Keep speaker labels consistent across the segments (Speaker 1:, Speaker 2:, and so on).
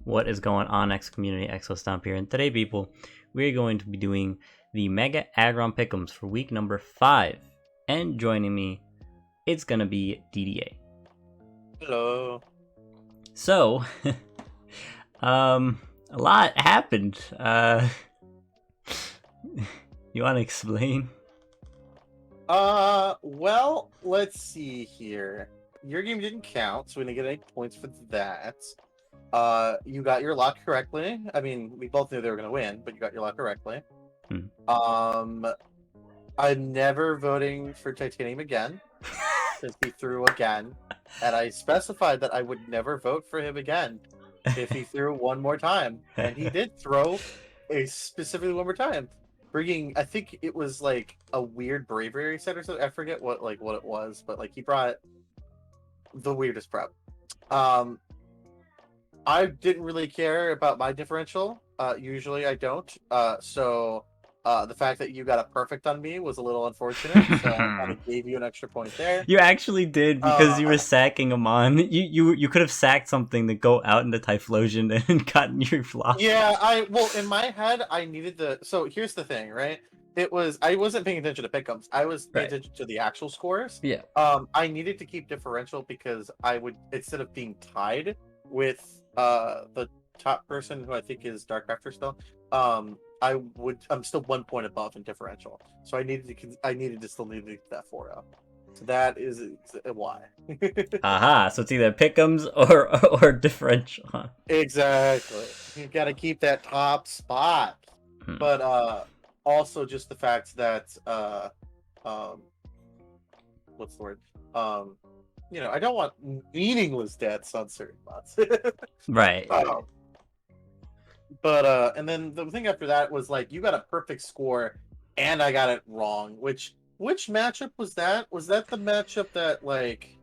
Speaker 1: What is going on, X community? Exo Stomp here, and today, people, we're going to be doing the Mega Aggron Pickems for week number 5. And joining me, it's gonna be DDA.
Speaker 2: Hello.
Speaker 1: So, a lot happened. You want to explain?
Speaker 2: Well, let's see here. Your game didn't count, so we didn't get any points for that. You got your lock correctly. I mean, we both knew they were gonna win, but you got your lock correctly. I'm never voting for Titanium again, since he threw again. And I specified that I would never vote for him again if he threw one more time. And he did throw specifically one more time. Bringing, I think it was like a weird bravery set or something. I forget what it was, but like he brought the weirdest prep. I didn't really care about my differential. Usually I don't. So the fact that you got a perfect on me was a little unfortunate. So I kind of gave you an extra point there.
Speaker 1: You actually did, because you were sacking him on. You could have sacked something to go out into Typhlosion and gotten your flop.
Speaker 2: Yeah, well, in my head, I needed the. So here's the thing, right? I wasn't paying attention to Pickems. I was paying attention to the actual scores.
Speaker 1: Yeah.
Speaker 2: I needed to keep differential because I would, instead of being tied with the top person, who I think is Darkrafter still, I'm still 1 point above in differential. So I needed to still need to get that 4-0. So that is why.
Speaker 1: Aha, so it's either Pickems or differential, huh?
Speaker 2: Exactly. You got to keep that top spot. But also just the fact that what's the word? I don't want meaningless deaths on certain bots.
Speaker 1: Right.
Speaker 2: But and then the thing after that was like you got a perfect score and I got it wrong. Which matchup was that? Was that the matchup that like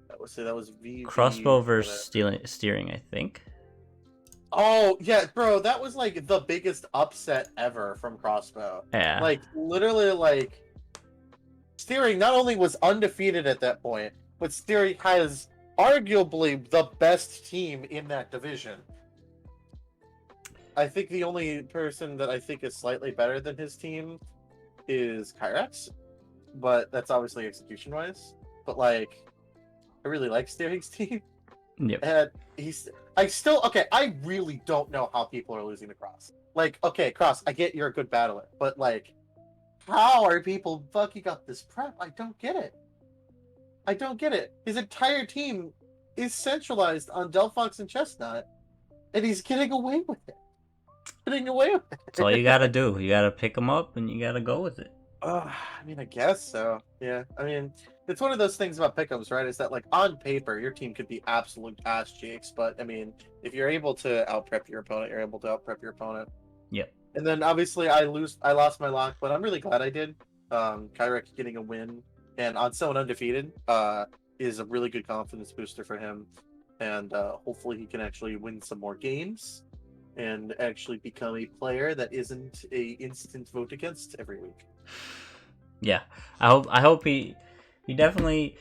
Speaker 2: that was VV
Speaker 1: Crossbow versus steering, I think.
Speaker 2: Oh yeah, bro, that was like the biggest upset ever from Crossbow.
Speaker 1: Yeah.
Speaker 2: Like literally, like steering not only was undefeated at that point, but steering has arguably the best team in that division. I think the only person that I think is slightly better than his team is Kyrex, but that's obviously execution wise. But like, I really like Steering's team.
Speaker 1: Yep.
Speaker 2: And I really don't know how people are losing to Cross. Like, okay, Cross, I get you're a good battler, but like, how are people fucking up this prep? I don't get it. His entire team is centralized on Delphox and Chestnut, and he's getting away with it.
Speaker 1: That's all you gotta do. You gotta pick them up, and you gotta go with it.
Speaker 2: I mean, I guess so. Yeah. I mean, it's one of those things about Pickems, right? Is that like on paper, your team could be absolute ass cheeks, but I mean, if you're able to out prep your opponent, you're able to out prep your opponent.
Speaker 1: Yep.
Speaker 2: And then obviously I lost my lock, but I'm really glad I did. Kyrex getting a win and on someone undefeated is a really good confidence booster for him, and hopefully he can actually win some more games and actually become a player that isn't a instant vote against every week.
Speaker 1: Yeah, I hope he definitely.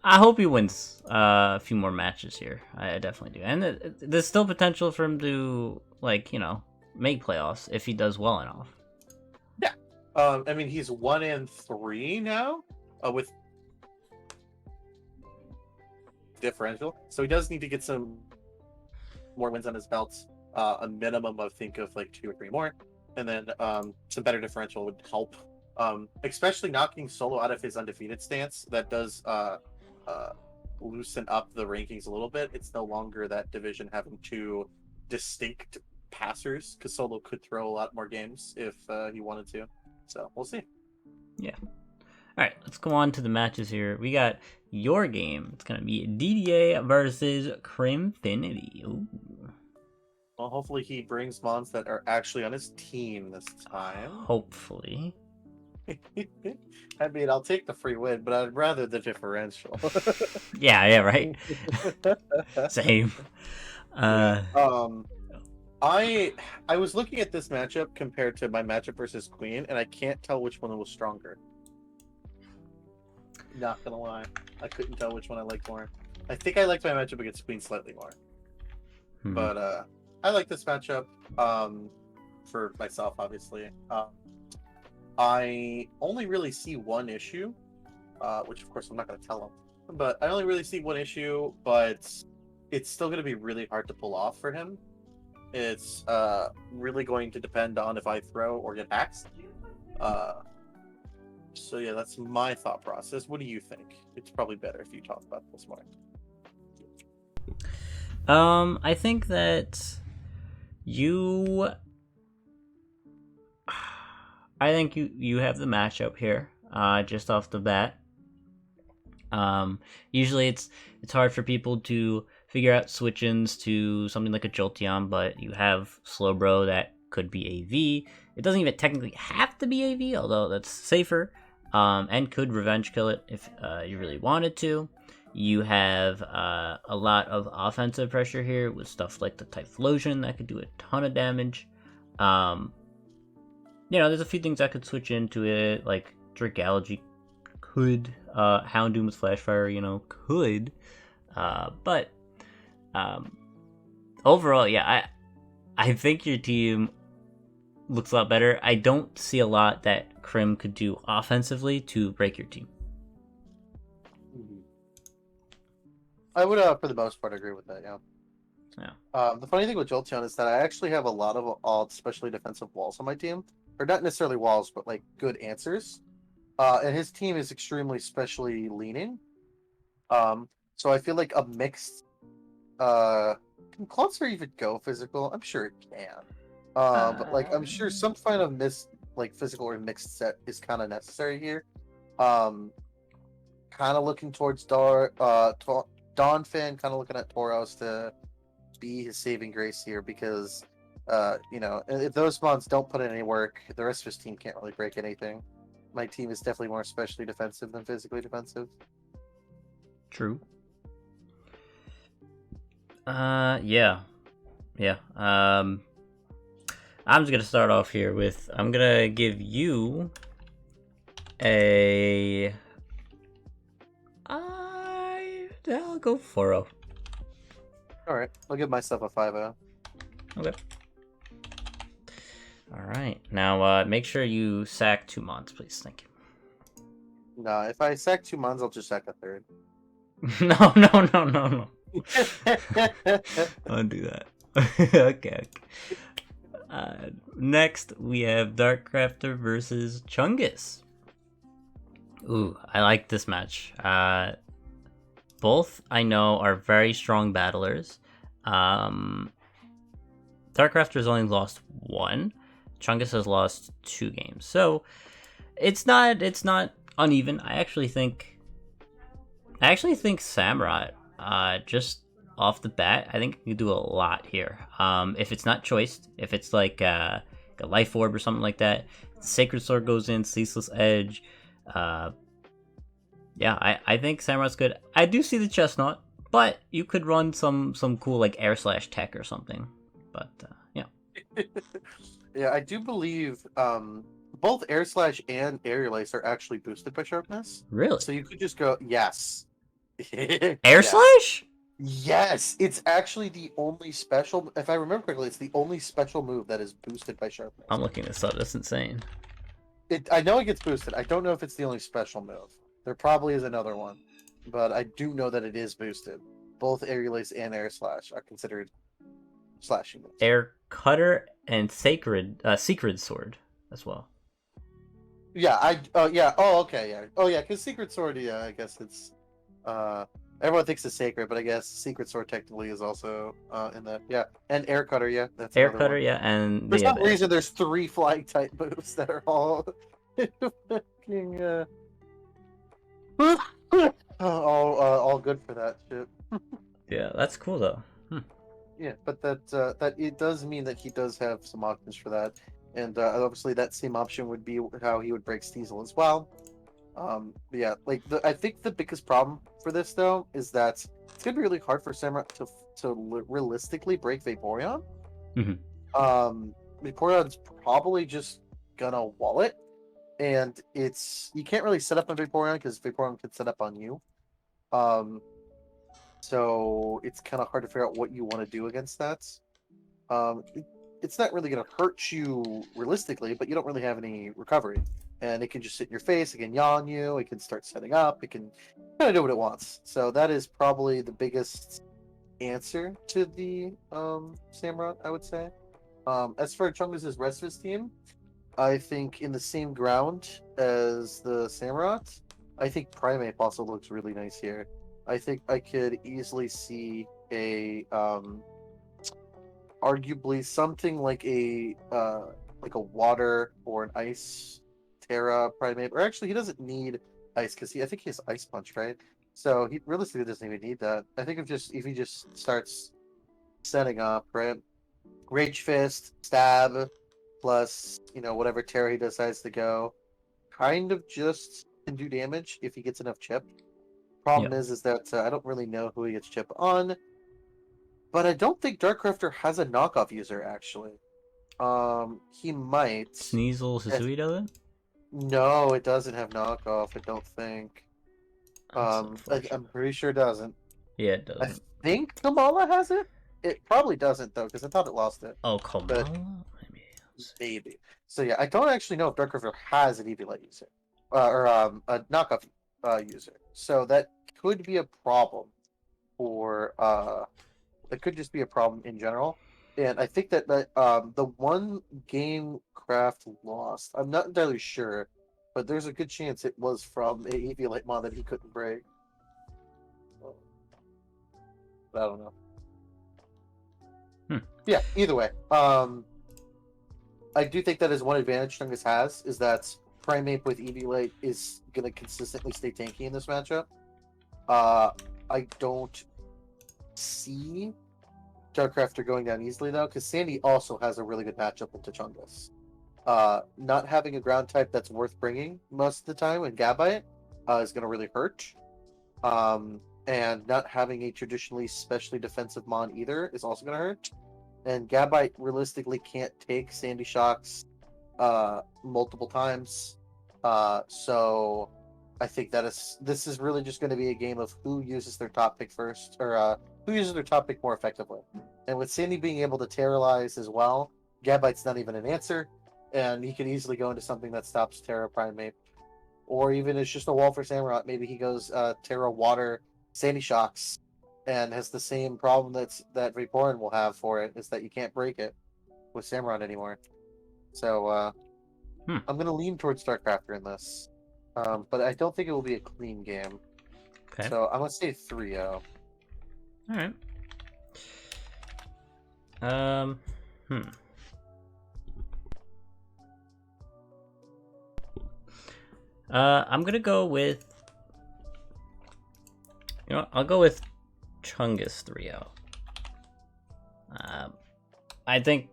Speaker 1: I hope he wins a few more matches here. I definitely do, and there's still potential for him to make playoffs if he does well enough.
Speaker 2: Yeah, I mean he's 1-3 now with differential, so he does need to get some more wins on his belts. A minimum of like 2 or 3 more, and then some better differential would help. Especially knocking Solo out of his undefeated stance. That does loosen up the rankings a little bit. It's no longer that division having 2 distinct passers, because Solo could throw a lot more games if he wanted to. So we'll see.
Speaker 1: Yeah. All right, let's go on to the matches here. We got your game. It's gonna be DDA versus Crimfinity. Ooh.
Speaker 2: Well, hopefully he brings mons that are actually on his team this time.
Speaker 1: Hopefully.
Speaker 2: I mean, I'll take the free win, but I'd rather the differential.
Speaker 1: Yeah, right. Same.
Speaker 2: I was looking at this matchup compared to my matchup versus Queen, and I can't tell which one was stronger. Not gonna lie, I couldn't tell which one I liked more. I think I liked my matchup against Queen slightly more.
Speaker 1: Hmm.
Speaker 2: But I like this matchup. For myself, obviously. I only really see one issue, which of course I'm not going to tell him. But I only really see one issue, but it's still going to be really hard to pull off for him. It's really going to depend on if I throw or get axed. So yeah, that's my thought process. What do you think? It's probably better if you talk about this more.
Speaker 1: I think that you. I think you have the matchup here, just off the bat. Usually it's hard for people to figure out switch-ins to something like a Jolteon, but you have Slowbro that could be AV. It doesn't even technically have to be AV, although that's safer, and could revenge kill it if you really wanted to. You have a lot of offensive pressure here with stuff like the Typhlosion that could do a ton of damage. There's a few things that could switch into it, like Dragalge could, Houndoom with Flashfire, could. But overall, yeah, I think your team looks a lot better. I don't see a lot that Krim could do offensively to break your team.
Speaker 2: I would, for the most part, agree with that. Yeah.
Speaker 1: Yeah.
Speaker 2: The funny thing with Jolteon is that I actually have a lot of especially defensive walls on my team, or not necessarily walls, but like good answers. And his team is extremely specially leaning. So I feel like a mixed. Can Cloudster even go physical? I'm sure it can. But like I'm sure some kind of physical or mixed set is kind of necessary here. Kind of looking towards Donphan, kind of looking at Tauros to be his saving grace here because, if those mons don't put in any work, the rest of his team can't really break anything. My team is definitely more especially defensive than physically defensive.
Speaker 1: True. Yeah. I'm just gonna start off here with I'm gonna give you I'll go 4-0.
Speaker 2: All right, I'll give myself a 5-0.
Speaker 1: Okay. All right. Now, make sure you sack 2 mons, please. Thank you.
Speaker 2: No, if I sack 2 mons, I'll just sack a third.
Speaker 1: No. Don't do that. Okay. Next, we have Darkcrafter versus Chungus. Ooh, I like this match. Both, I know, are very strong battlers. Darkcrafter's only lost 1. Chungus has lost 2 games. So, it's not uneven. I actually think Samurott, just off the bat, I think you can do a lot here. If it's not choiced, if it's like a Life Orb or something like that, Sacred Sword goes in, Ceaseless Edge. I think Samurot's good. I do see the Chestnut, but you could run some cool like Air Slash Tech or something. But yeah.
Speaker 2: Yeah, I do believe both Air Slash and Aerial Ace are actually boosted by Sharpness.
Speaker 1: Really?
Speaker 2: So you could just go, yes.
Speaker 1: Air Slash?
Speaker 2: Yes, it's actually the only special. If I remember correctly, it's the only special move that is boosted by Sharpness.
Speaker 1: I'm looking this up. That's insane.
Speaker 2: I know it gets boosted. I don't know if it's the only special move. There probably is another one, but I do know that it is boosted. Both Aerial Ace and Air Slash are considered slashing moves.
Speaker 1: Air Cutter and Secret Sword as well.
Speaker 2: Yeah, okay, yeah. Oh yeah, because Secret Sword, yeah, I guess it's everyone thinks it's sacred, but I guess Secret Sword technically is also in that. Yeah, and Air Cutter, yeah, that's
Speaker 1: Air Cutter, one. Yeah, and
Speaker 2: for some reason there's 3 flying type moves that are all fucking all good for that shit.
Speaker 1: Yeah, that's cool though.
Speaker 2: Yeah, but that it does mean that he does have some options for that, and obviously that same option would be how he would break Sneasel as well. Yeah, like I think the biggest problem for this though is that it's gonna be really hard for Samurott to realistically break Vaporeon. Vaporeon's probably just gonna wall it, and you can't really set up on Vaporeon because Vaporeon can set up on you. So it's kind of hard to figure out what you want to do against that. It's not really going to hurt you realistically, but you don't really have any recovery. And it can just sit in your face, it can yaw on you, it can start setting up, it can kind of do what it wants. So that is probably the biggest answer to the Samurott, I would say. As for Chungus' rest of his team, I think in the same ground as the Samurott, I think Primeape also looks really nice here. I think I could easily see a arguably something like a water or an ice Terra Primeape, or actually he doesn't need ice because I think he has Ice Punch, right? So he realistically doesn't even need that. I think if he just starts setting up, right? Rage Fist, Stab, plus whatever Terra he decides to go, kind of just can do damage if he gets enough chip. Problem is that I don't really know who he gets chip on, but I don't think Darkrafter has a knockoff user actually. He might.
Speaker 1: Sneasel Hisui doesn't?
Speaker 2: No, it doesn't have knockoff. I don't think. I'm pretty sure it doesn't.
Speaker 1: Yeah, it doesn't.
Speaker 2: I think Kamala has it. It probably doesn't though, because I thought it lost it.
Speaker 1: Oh, Kamala?
Speaker 2: Maybe. So yeah, I don't actually know if Darkrafter has an Eviolite user, or a knockoff user. So that could be a problem for that could just be a problem in general. And I think that the one game Craft lost, I'm not entirely sure, but there's a good chance it was from a Eviolite mod that he couldn't break. I don't know. Yeah, either way. I do think that is one advantage Chungus has, is that Primeape with Eviolite is going to consistently stay tanky in this matchup. I don't see Darkrafter going down easily, though, because Sandy also has a really good matchup into Chungus. Not having a ground type that's worth bringing most of the time in Gabite is going to really hurt. And not having a traditionally specially defensive Mon either is also going to hurt. And Gabite realistically can't take Sandy Shocks multiple times. So I think this is really just going to be a game of who uses their top pick first, or who uses their top pick more effectively. And with Sandy being able to terrorize as well, Gabite's not even an answer, and he could easily go into something that stops Terra Primeape. Or even it's just a wall for Samurott. Maybe he goes Terra Water Sandy Shocks and has the same problem that Vaporeon will have for it, is that you can't break it with Samurott anymore. So I'm going to lean towards Darkrafter in this. But I don't think it will be a clean game.
Speaker 1: Okay.
Speaker 2: So I'm going to say 3-0.
Speaker 1: Alright. I'm gonna go with... I'll go with Chungus 3-0. I think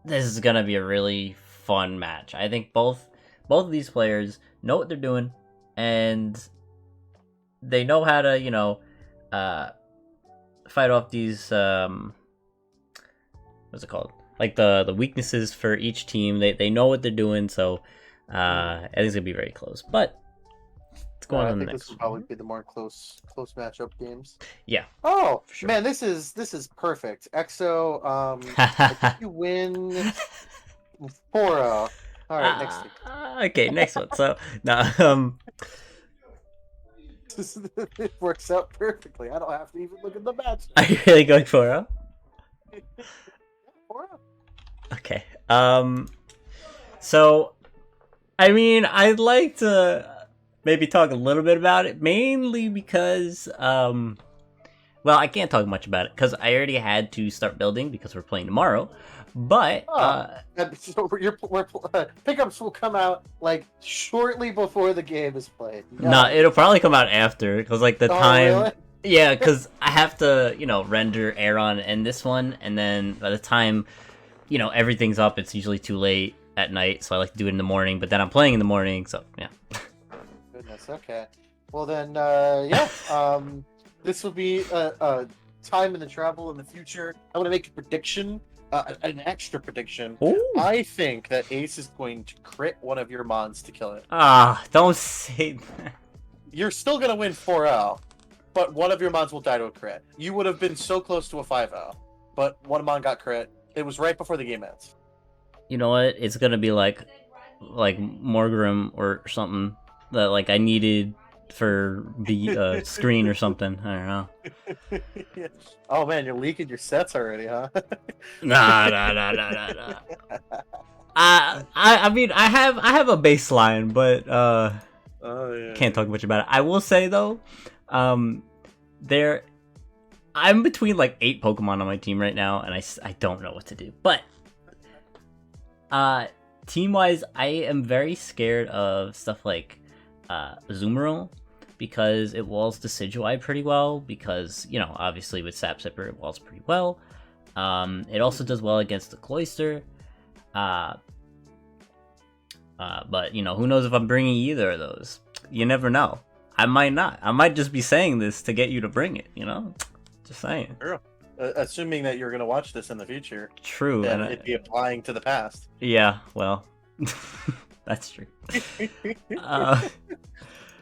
Speaker 1: this is gonna be a really fun match. I think both of these players know what they're doing, and they know how to, fight off these what's it called? Like the weaknesses for each team. They know what they're doing, so I think it's gonna be very close. But let's go on to the next.
Speaker 2: This will probably be the more close matchup games.
Speaker 1: Yeah.
Speaker 2: Oh
Speaker 1: sure.
Speaker 2: Man, this is perfect. Exo, I think you win 4-0. All right, next week.
Speaker 1: Okay, next one. So now,
Speaker 2: it works out perfectly. I don't have to even look at the match.
Speaker 1: Are you really going 4-0?
Speaker 2: 4-0.
Speaker 1: Okay. So, I mean, I'd like to maybe talk a little bit about it, mainly because, well, I can't talk much about it because I already had to start building because we're playing tomorrow. But
Speaker 2: so Pickems will come out like shortly before the game is played.
Speaker 1: No, it'll probably come out after because like the time.
Speaker 2: Really?
Speaker 1: Yeah, because I have to render Aggron in this one, and then by the time everything's up, it's usually too late at night. So I like to do it in the morning. But then I'm playing in the morning, so yeah.
Speaker 2: Goodness. Okay. Well then, this will be a time in the travel in the future. I want to make a prediction. An extra prediction.
Speaker 1: Ooh.
Speaker 2: I think that Ace is going to crit one of your mons to kill it.
Speaker 1: Don't say that.
Speaker 2: You're still going to win 4-0. but one of your mons will die to a crit. You would have been so close to a 5-0, but one mon got crit. It was right before the game ends.
Speaker 1: You know what? It's gonna be like Morgrim or something that like I needed for the screen or something. I don't know.
Speaker 2: Yeah. Oh man, you're leaking your sets already, huh?
Speaker 1: Nah. I mean I have a baseline, but
Speaker 2: Oh yeah.
Speaker 1: can't talk much about it. I will say though, there I'm between like 8 Pokemon on my team right now, and I don't know what to do. But team wise, I am very scared of stuff like Azumarill, because it walls Decidueye pretty well, because, you know, obviously with Sap Sipper it walls pretty well. It also does well against the Cloyster. But, you know, who knows if I'm bringing either of those? You never know. I might not. I might just be saying this to get you to bring it, you know? Just saying.
Speaker 2: Sure. Assuming that you're going to watch this in the future.
Speaker 1: True.
Speaker 2: And it'd be applying to the past.
Speaker 1: Yeah, well, that's true.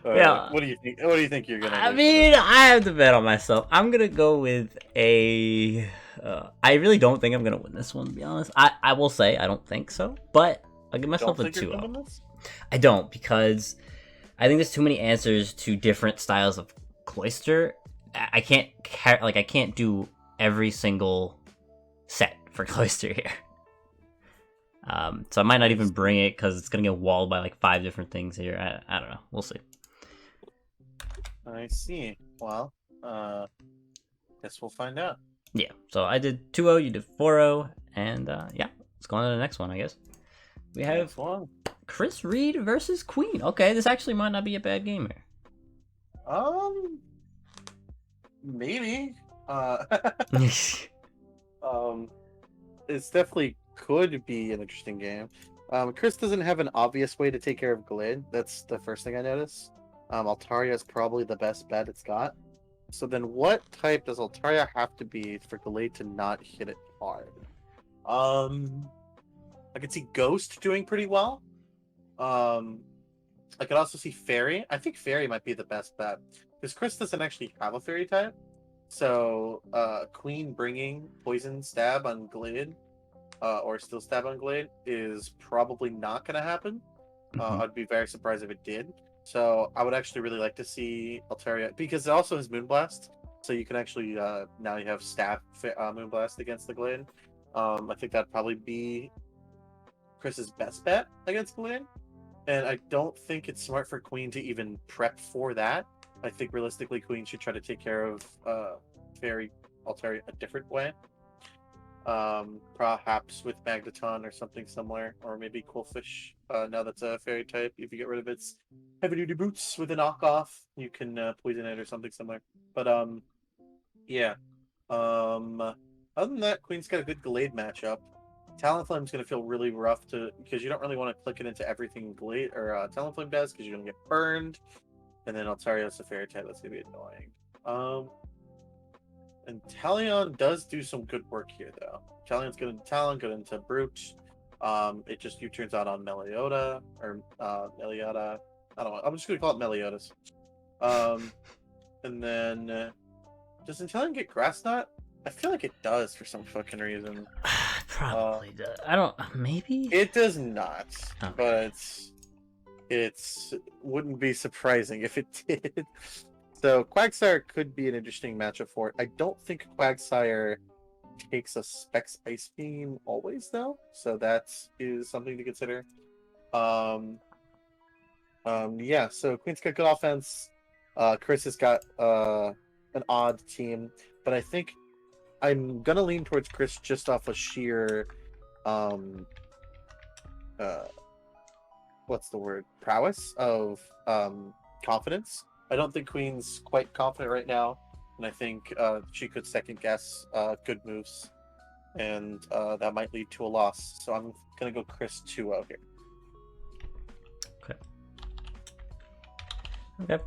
Speaker 2: Yeah. What do you think? What do you think you're gonna?
Speaker 1: I mean, I have to bet on myself. I'm gonna go with a. I really don't think I'm gonna win this one, to be honest. I will say I don't think so, but I'll give myself a 2-0. I don't, because I think there's too many answers to different styles of Cloyster. I can't do every single set for Cloyster here. So I might not even bring it because it's gonna get walled by like 5 different things here. I don't know. We'll see.
Speaker 2: I see. Well, guess we'll find out.
Speaker 1: Yeah. So I did 2-0, you did 4-0, and yeah, let's go on to the next one, I guess. We have Chris Reed versus Queen. Okay, this actually might not be a bad game here.
Speaker 2: Maybe. It's definitely could be an interesting game. Chris doesn't have an obvious way to take care of Glade. That's the first thing I notice. Altaria is probably the best bet it's got. So then what type does Altaria have to be for Glade to not hit it hard? I could see Ghost doing pretty well. I could also see Fairy. I think Fairy might be the best bet, because Chris doesn't actually have a Fairy type. So Queen bringing Poison Stab on Glade, or Steel Stab on Glade, is probably not going to happen. I'd be very surprised if it did. So I would actually really like to see Altaria, because it also has Moonblast. So you can actually, now you have Stab Moonblast against the Glade. I think that'd probably be Chris's best bet against Glade. And I don't think it's smart for Queen to even prep for that. I think realistically Queen should try to take care of Fairy Altaria a different way. Perhaps with Magneton or something similar, or maybe Coolfish. Now that's a Fairy type. If you get rid of its heavy duty boots with a knockoff, you can poison it or something similar. But yeah. Other than that, Queen's got a good Glade matchup. Talonflame's going to feel really rough because you don't really want to click it into everything Glade or Talonflame does, because you're going to get burned. And then Altaria's a Fairy type, that's going to be annoying. And Talion does do some good work here, though. Talion's good into Talon, good into Brute. It just U-turns out on Meliota, or Meliota. I don't know. I'm just going to call it Meliodas. And then, does Inteleon get Grass Knot? I feel like it does for some fucking reason.
Speaker 1: Probably does. I don't. Maybe
Speaker 2: it does not,
Speaker 1: okay.
Speaker 2: But it's wouldn't be surprising if it did. So Quagsire could be an interesting matchup for it. I don't think Quagsire takes a Specs Ice Beam always, though. So that is something to consider. Yeah. So Queen's got good offense. Chris has got an odd team, but I think I'm gonna lean towards Chris just off of sheer, what's the word? Prowess of confidence. I don't think Queen's quite confident right now, and I think she could second guess good moves, and that might lead to a loss. So I'm gonna go Chris 2-0 here.
Speaker 1: Okay.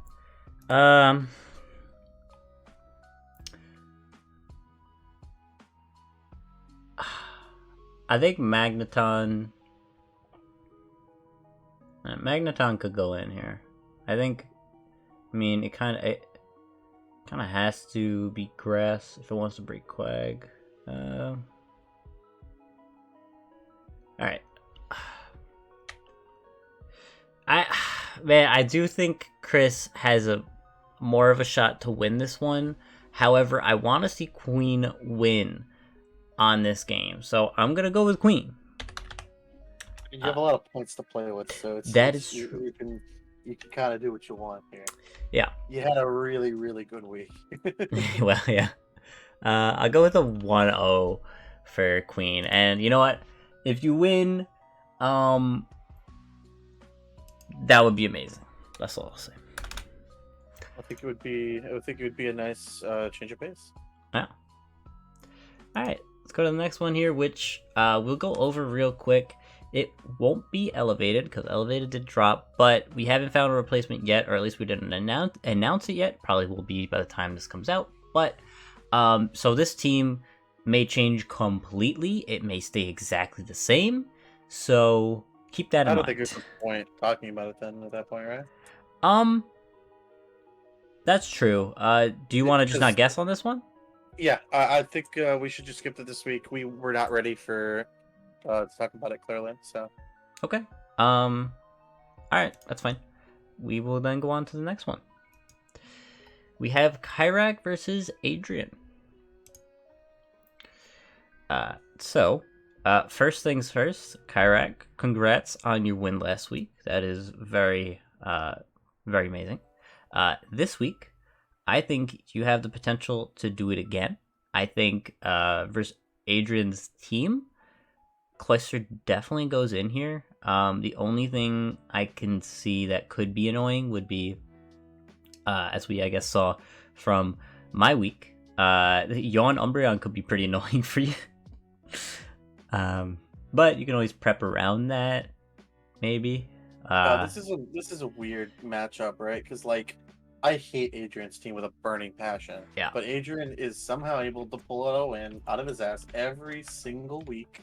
Speaker 1: I think Magneton could go in here. I mean, it kind Kind of has to be grass if it wants to break Quag. Alright. I do think Chris has a more of a shot to win this one. However, I want to see Queen win on this game. So I'm going to go with Queen.
Speaker 2: You have a lot of points to play with, so
Speaker 1: is true.
Speaker 2: You can kind of do what you want here.
Speaker 1: Yeah.
Speaker 2: You had a really, really good week.
Speaker 1: Well, yeah. I'll go with a 1-0 for Queen. And you know what? If you win, that would be amazing. That's all I'll say.
Speaker 2: I think it would be a nice change of pace.
Speaker 1: Yeah. All right, let's go to the next one here, which we'll go over real quick. It won't be elevated because elevated did drop, but we haven't found a replacement yet, or at least we didn't announce it yet. Probably will be by the time this comes out. But so this team may change completely. It may stay exactly the same. So keep that in mind.
Speaker 2: I don't think there's a point talking about it then at that point, right?
Speaker 1: That's true. Do you want to just not guess on this one?
Speaker 2: Yeah, I think we should just skip it this week. We're not ready for to talk about it clearly. So
Speaker 1: okay. All right, that's fine. We will then go on to the next one. We have Kyrak versus Adrian. So first things first, Kyrak, congrats on your win last week. That is very, very amazing. This week, I think you have the potential to do it again. I think versus Adrian's team, Cloyster definitely goes in here. The only thing I can see that could be annoying would be, as we I guess saw from my week, Yawn Umbreon could be pretty annoying for you. But you can always prep around that, maybe.
Speaker 2: This is a weird matchup, right? Because like I hate Adrian's team with a burning passion.
Speaker 1: Yeah.
Speaker 2: But Adrian is somehow able to pull out a win out of his ass every single week.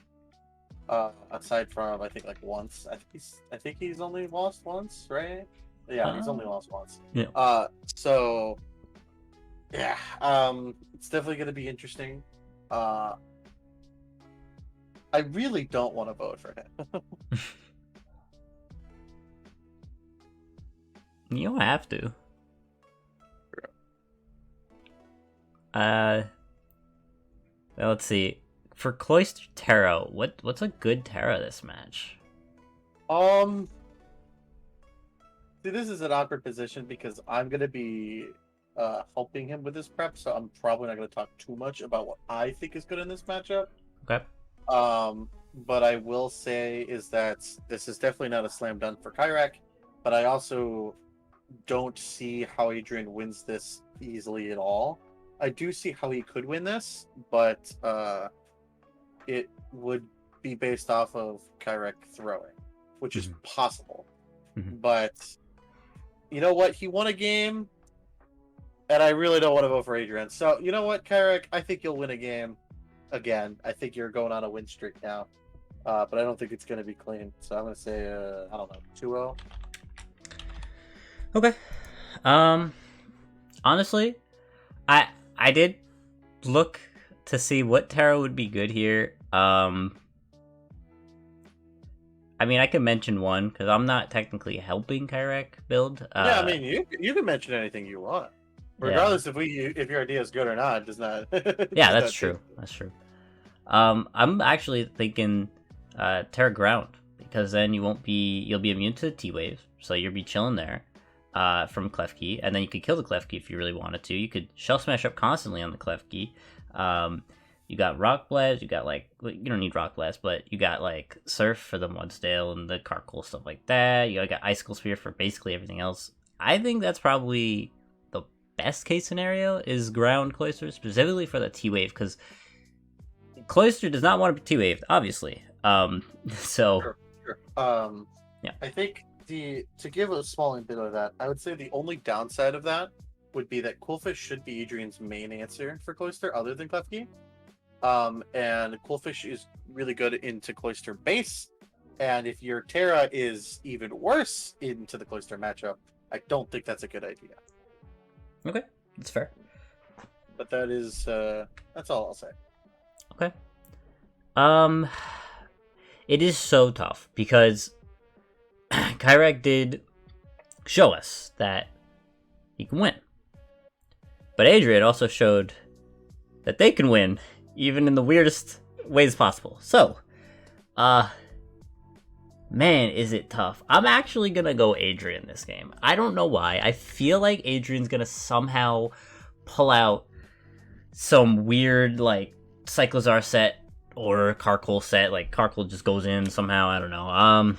Speaker 2: Aside from I think like once. I think he's only lost once, right? Yeah, he's only lost once.
Speaker 1: Yeah.
Speaker 2: So yeah, it's definitely gonna be interesting. I really don't want to vote for him.
Speaker 1: You don't have to. Let's see. For Cloyster Terra, what's a good Terra this match?
Speaker 2: See, this is an awkward position because I'm gonna be helping him with his prep, so I'm probably not gonna talk too much about what I think is good in this matchup.
Speaker 1: Okay.
Speaker 2: But I will say is that this is definitely not a slam dunk for Kyrak, but I also don't see how Adrian wins this easily at all. I do see how he could win this, but it would be based off of Kyrak throwing, which is possible. But you know what? He won a game, and I really don't want to vote for Adrian. So you know what, Kyrak? I think you'll win a game again. I think you're going on a win streak now. But I don't think it's going to be clean. So I'm going to say, I don't know, 2-0.
Speaker 1: Okay. Honestly, I did look to see what Terra would be good here. I mean, I could mention one because I'm not technically helping Kyrak build.
Speaker 2: Yeah, I mean, you can mention anything you want, regardless if your idea is good or not. Does not.
Speaker 1: Yeah, that's true. That's true. I'm actually thinking Terra Ground because then you'll be immune to the T-Wave, so you'll be chilling there from Klefki, and then you could kill the Klefki if you really wanted to. You could Shell Smash up constantly on the Klefki. You got Rock Blast, you got like, you don't need Rock Blast, but you got like Surf for the Mudsdale and the Carkol, stuff like that. You got Icicle Spear for basically everything else. I think that's probably the best case scenario is Ground Cloyster, specifically for the T-Wave, because Cloyster does not want to be T-Waved, obviously. So
Speaker 2: Sure.
Speaker 1: Yeah.
Speaker 2: I think to give a small input of that, I would say the only downside of that would be that Qwilfish should be Adrian's main answer for Cloyster, other than Klefki. And Qwilfish is really good into Cloyster base, and if your Terra is even worse into the Cloyster matchup, I don't think that's a good idea.
Speaker 1: Okay, that's fair.
Speaker 2: But that is that's all I'll say.
Speaker 1: Okay. It is so tough because Kyrek did show us that he can win. But Adrian also showed that they can win, even in the weirdest ways possible. So, man, is it tough. I'm actually gonna go Adrian this game. I don't know why. I feel like Adrian's gonna somehow pull out some weird, like, Cyclozar set or Carkol set. Like, Carkol just goes in somehow. I don't know. I'm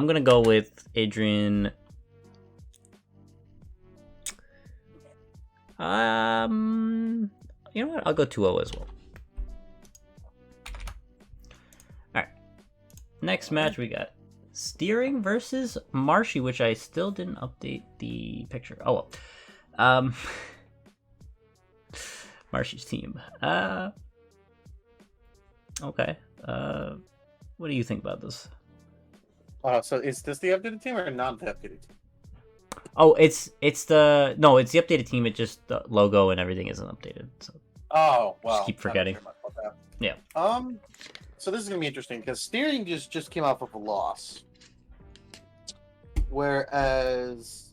Speaker 1: gonna go with Adrian. You know what? I'll go 2-0 as well. Alright. Next match we got Steering versus Marshy, which I still didn't update the picture. Oh well. Marshy's team. Okay. What do you think about this?
Speaker 2: So is this the updated team or not the updated team?
Speaker 1: Oh, it's the updated team. It just the logo and everything isn't updated. So
Speaker 2: oh well,
Speaker 1: just keep forgetting. Yeah.
Speaker 2: So this is gonna be interesting because Steering just came off of a loss, whereas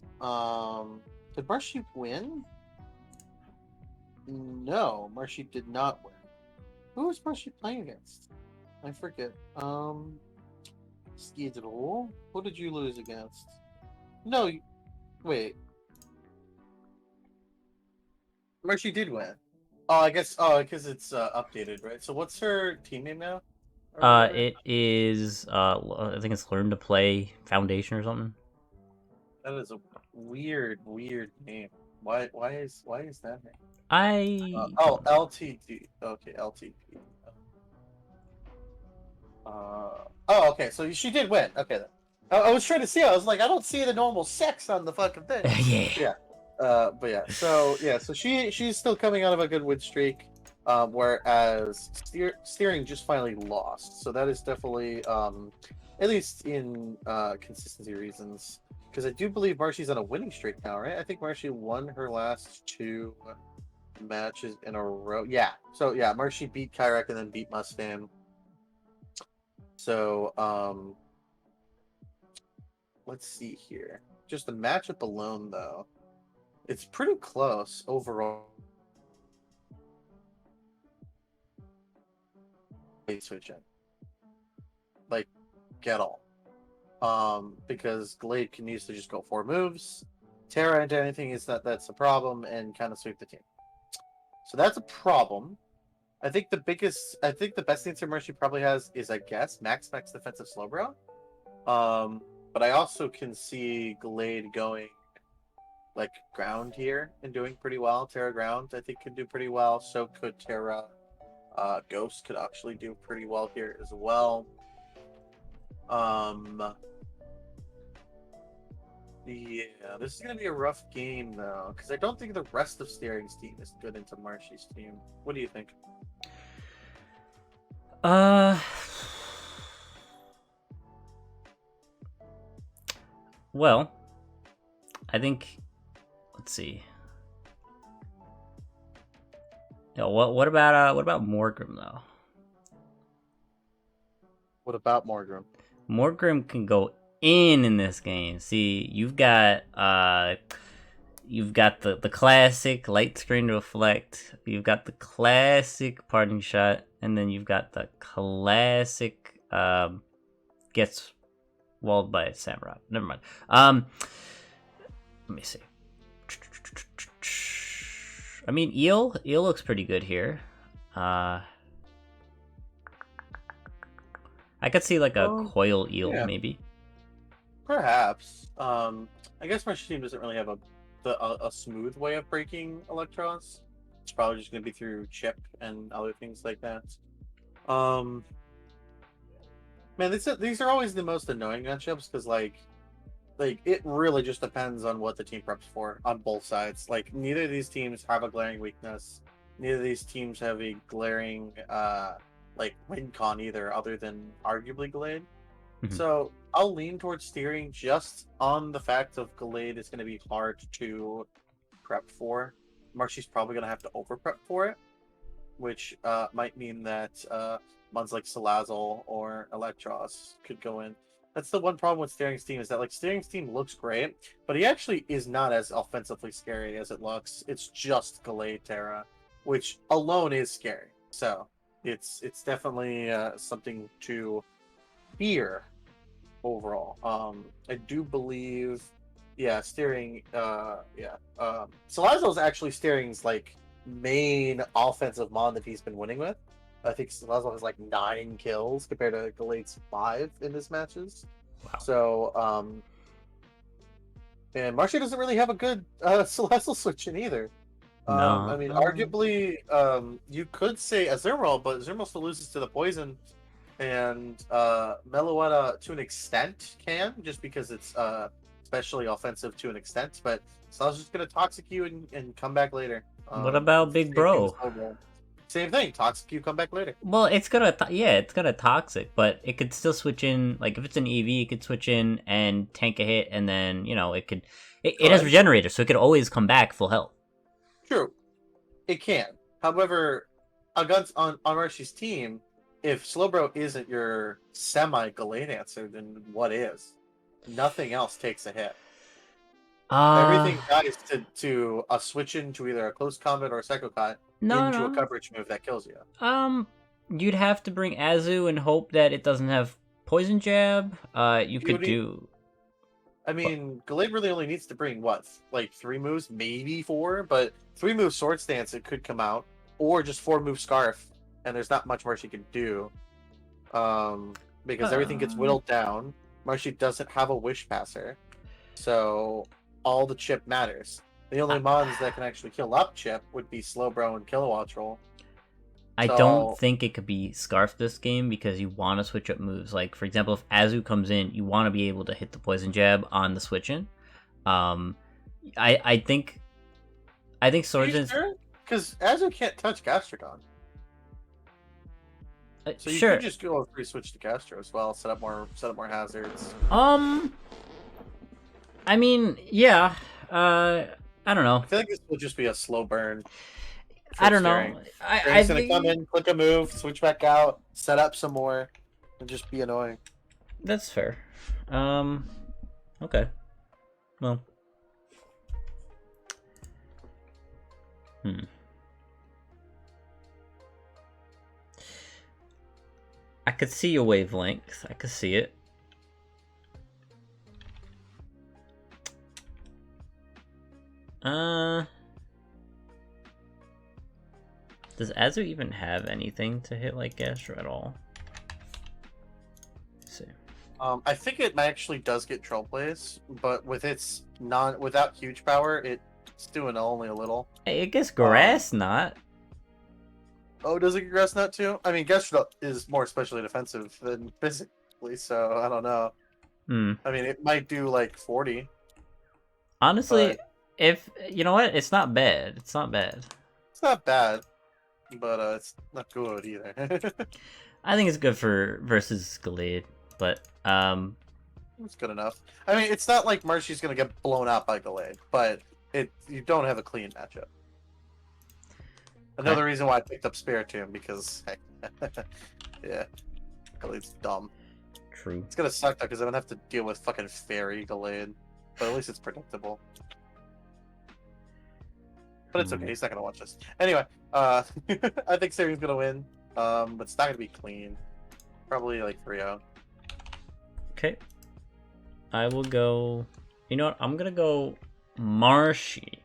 Speaker 2: did Marshy win? No, Marshy did not win. Who was Marshy playing against? I forget. Skidrow. Who did you lose against? No. Wait. Marshy did win. Oh, I guess. Oh, because it's updated, right? So what's her team name now?
Speaker 1: It is. I think it's Learn to Play Foundation or something.
Speaker 2: That is a weird name. Why is that name? LTD. Okay, LTD. Oh, okay. So she did win. Okay, then. I was trying to see. I was like, I don't see the normal sex on the fucking thing.
Speaker 1: Yeah.
Speaker 2: But yeah. So she's still coming out of a good win streak. Whereas Steering just finally lost. So that is definitely at least in consistency reasons. Because I do believe Marshy's on a winning streak now, right? I think Marshy won her last 2 matches in a row. Yeah. So yeah, Marshy beat Kyrek and then beat Mustang. So let's see here. Just the matchup alone, though, it's pretty close overall. Switch in, like, get all. Because Glade can usually just go 4 moves. Terra into anything is that's a problem, and kind of sweep the team. So that's a problem. I think the best answer Mercy probably has is, I guess, max defensive slowbro. But I also can see Glade going like ground here and doing pretty well. Terra ground, I think, could do pretty well. So could Terra. Ghost could actually do pretty well here as well. Yeah, this is gonna be a rough game though, because I don't think the rest of Steering's team is good into Marshy's team. What do you think?
Speaker 1: Well, I think. Let's see. Yeah, what about Morgrim though?
Speaker 2: What about Morgrim?
Speaker 1: Morgrim can go in this game. See, you've got the classic light screen reflect. You've got the classic parting shot, and then you've got the classic gets walled by Samurai. Never mind. Let me see. I mean, Eel looks pretty good here. I could see like a coil eel, yeah. Maybe.
Speaker 2: Perhaps. I guess my team doesn't really have a smooth way of breaking electrons. It's probably just going to be through chip and other things like that. Man, these are always the most annoying matchups because like it really just depends on what the team preps for on both sides. Like, neither of these teams have a glaring weakness. Neither of these teams have a glaring like win con either, other than arguably Glade. Mm-hmm. So I'll lean towards Steering just on the fact of Glade is going to be hard to prep for. Marshy's probably going to have to over prep for it, which might mean that ones like Salazzle or Electros could go in. That's the one problem with Steering's team is that like Steering's team looks great, but he actually is not as offensively scary as it looks. It's just Gallade Terra, which alone is scary. So it's definitely something to fear overall. I do believe, yeah, Steering, Salazzle's actually Steering's like main offensive mon that he's been winning with. I think Salazzle has like 9 kills compared to Gallade's 5 in his matches.
Speaker 1: Wow.
Speaker 2: So, and Marshy doesn't really have a good Salazzle switch in either.
Speaker 1: No.
Speaker 2: I mean, arguably, you could say Azumarill, but Azumarill still loses to the poison, and Meloetta to an extent can, just because it's especially offensive to an extent. But Salazzle's just gonna toxic you and come back later.
Speaker 1: What about Big Bro?
Speaker 2: Same thing. Toxic you, come back later.
Speaker 1: Well, it's gonna it's gonna toxic, but it could still switch in. Like if it's an EV, it could switch in and tank a hit, and then it has regenerator, so it could always come back full health.
Speaker 2: True, it can. However, against on Marshy's team, if Slowbro isn't your semi-Gallade answer, then what is? Nothing else takes a hit. Everything dies to a switch into either a close combat or a Psycho Cut into a coverage move that kills you.
Speaker 1: You'd have to bring Azu and hope that it doesn't have Poison Jab. You could do...
Speaker 2: I mean, Gallade really only needs to bring, what, like 3 moves? Maybe 4? But 3 move Sword Stance, it could come out. Or just 4 move Scarf, and there's not much Marshy can do. Because everything gets whittled down. Marshy doesn't have a Wish Passer. So all the chip matters. The only mons that can actually kill up chip would be Slowbro and Kilowatt Troll.
Speaker 1: I don't think it could be Scarf this game because you want to switch up moves. Like, for example, if Azu comes in, you want to be able to hit the Poison Jab on the switch in. I think Swords Dance...
Speaker 2: Sure? Because Azu can't touch Gastrodon. So you
Speaker 1: sure.
Speaker 2: could just go free switch to Castro as well, set up more hazards.
Speaker 1: I mean, yeah. I don't know.
Speaker 2: I feel like this will just be a slow burn.
Speaker 1: I don't know.
Speaker 2: He's gonna come in, click a move, switch back out, set up some more, and just be annoying.
Speaker 1: That's fair. Okay. Well. I could see your wavelength. I could see it. Does Azu even have anything to hit like Gastro at all? Let's see.
Speaker 2: I think it actually does get Troll Plays, but with its without huge power, it's doing only a little.
Speaker 1: Hey, it gets Grass Knot.
Speaker 2: Oh, does it get Grass Knot too? I mean, Gastro is more especially defensive than physically, so I don't know. I mean, it might do like 40.
Speaker 1: Honestly, if you know what, it's not bad. It's not bad.
Speaker 2: It's not bad, but it's not good either.
Speaker 1: I think it's good for versus Gallade, but
Speaker 2: it's good enough. I mean, it's not like Marshy's gonna get blown out by Gallade, but you don't have a clean matchup. Another reason why I picked up Spiritomb, because yeah, Gallade's dumb.
Speaker 1: True.
Speaker 2: It's gonna suck though, because I'm gonna have to deal with fucking Fairy Gallade, but at least it's predictable. But it's okay, he's not gonna watch this. Anyway, I think Steering's gonna win, but it's not gonna be clean. Probably like 3-0.
Speaker 1: Okay. I will go... You know what? I'm gonna go Marshy.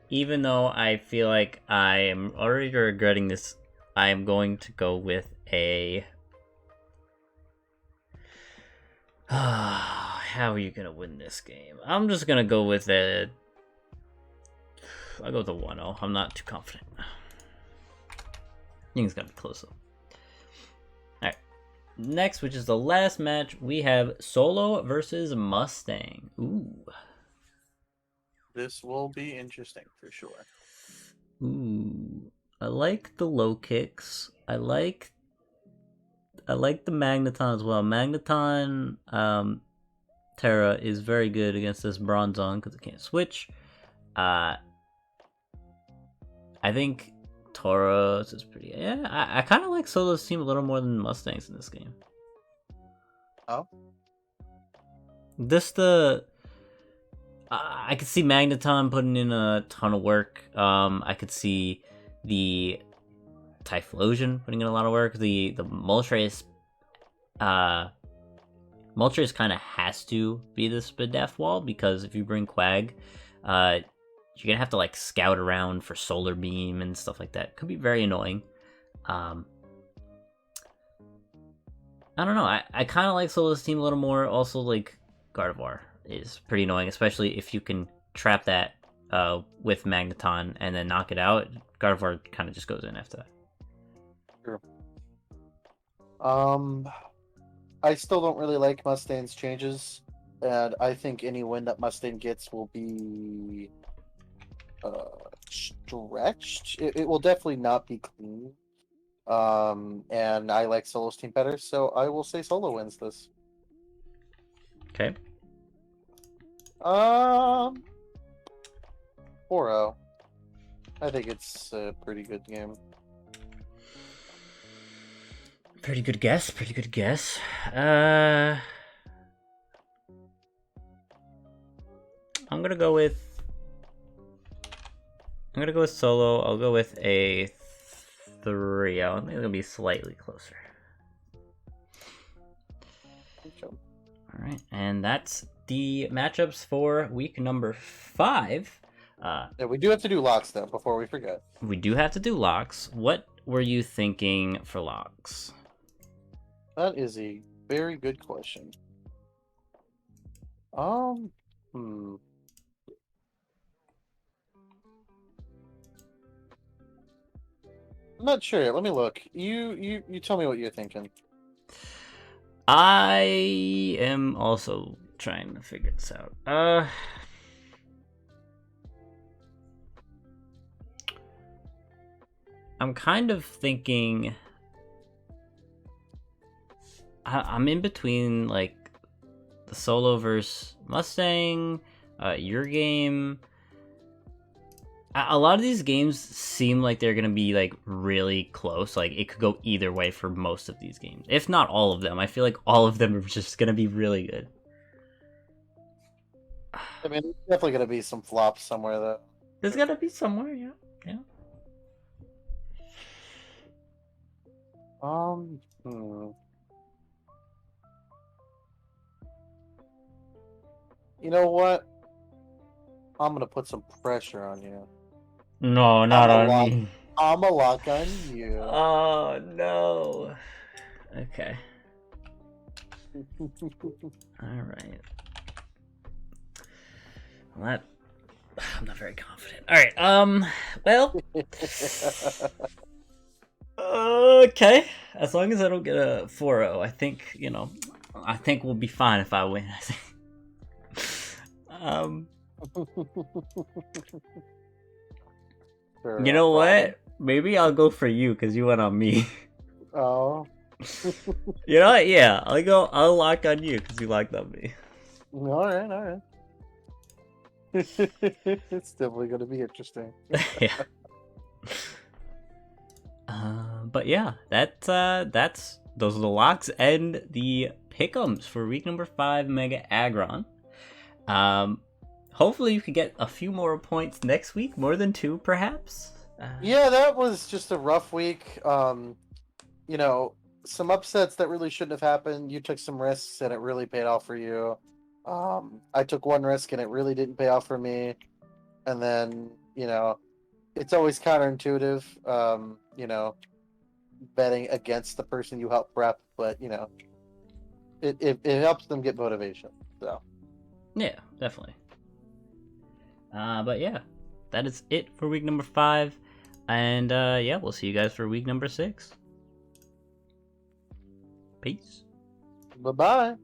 Speaker 1: Even though I feel like I am already regretting this, I am going to go with a... How are you gonna win this game? I'm just gonna go with a... I'll go with a 1-0. I'm not too confident. I think it's gonna be close though. Alright. Next, which is the last match, we have Solo versus Mustang. Ooh.
Speaker 2: This will be interesting for sure.
Speaker 1: Ooh. I like the low kicks. I like the Magneton as well. Magneton Terra is very good against this Bronzong because it can't switch. I think Tauros is pretty. Yeah, I kind of like Solo's team a little more than Mustangs in this game.
Speaker 2: Oh,
Speaker 1: This the I could see Magneton putting in a ton of work. I could see the Typhlosion putting in a lot of work. The Moltres, Moltres kind of has to be the Spadef wall, because if you bring Quag, you're gonna have to like scout around for Solar Beam and stuff like that. Could be very annoying. I don't know. I kind of like Solo's team a little more. Also, like Gardevoir is pretty annoying, especially if you can trap that with Magneton and then knock it out. Gardevoir kind of just goes in after that.
Speaker 2: sure. I still don't really like Mustang's changes, and I think any win that Mustang gets will be stretched. It will definitely not be clean. And I like Solo's team better, so I will say Solo wins this.
Speaker 1: Okay.
Speaker 2: 4-0. I think it's a pretty good game.
Speaker 1: Pretty good guess. Pretty good guess. I'm gonna go with Solo. I'll go with a 3. I think it'll be slightly closer.
Speaker 2: Okay.
Speaker 1: All right, and that's the matchups for week number 5.
Speaker 2: Yeah, we do have to do locks though before we forget.
Speaker 1: We do have to do locks. What were you thinking for locks?
Speaker 2: That is a very good question. Hmm. I'm not sure. Let me look. You tell me what you're thinking.
Speaker 1: I am also trying to figure this out. I'm kind of thinking I'm in between like the Solo versus Mustang, your game. A lot of these games seem like they're gonna be like really close. Like it could go either way for most of these games, if not all of them. I feel like all of them are just gonna be really good.
Speaker 2: I mean, there's definitely gonna be some flops somewhere though.
Speaker 1: There's gotta be somewhere, yeah.
Speaker 2: Hmm. You know what? I'm gonna put some pressure on you.
Speaker 1: No, not
Speaker 2: I'm a
Speaker 1: on
Speaker 2: lock.
Speaker 1: me.
Speaker 2: I'm a lock on you.
Speaker 1: Oh no. Okay. All right. Well, that I'm not very confident. All right. Well. Okay. As long as I don't get a 4-0, I think I think we'll be fine if I win. I think.
Speaker 2: Sure,
Speaker 1: You
Speaker 2: no
Speaker 1: know
Speaker 2: problem.
Speaker 1: what? Maybe I'll go for you because you went on me.
Speaker 2: Oh.
Speaker 1: You know what? Yeah, I'll lock on you because you locked on me.
Speaker 2: All right. It's definitely gonna be interesting.
Speaker 1: Yeah. But yeah, that's those are the locks and the pick'ems for week number 5 Mega Aggron. Hopefully you could get a few more points next week, more than 2 perhaps.
Speaker 2: Yeah, that was just a rough week. You know, some upsets that really shouldn't have happened. You took some risks and it really paid off for you. I took one risk and it really didn't pay off for me. And then, it's always counterintuitive, betting against the person you help prep, but it helps them get motivation. So
Speaker 1: Yeah, definitely. But yeah, that is it for week number 5. And yeah, we'll see you guys for week number 6. Peace.
Speaker 2: bye-bye.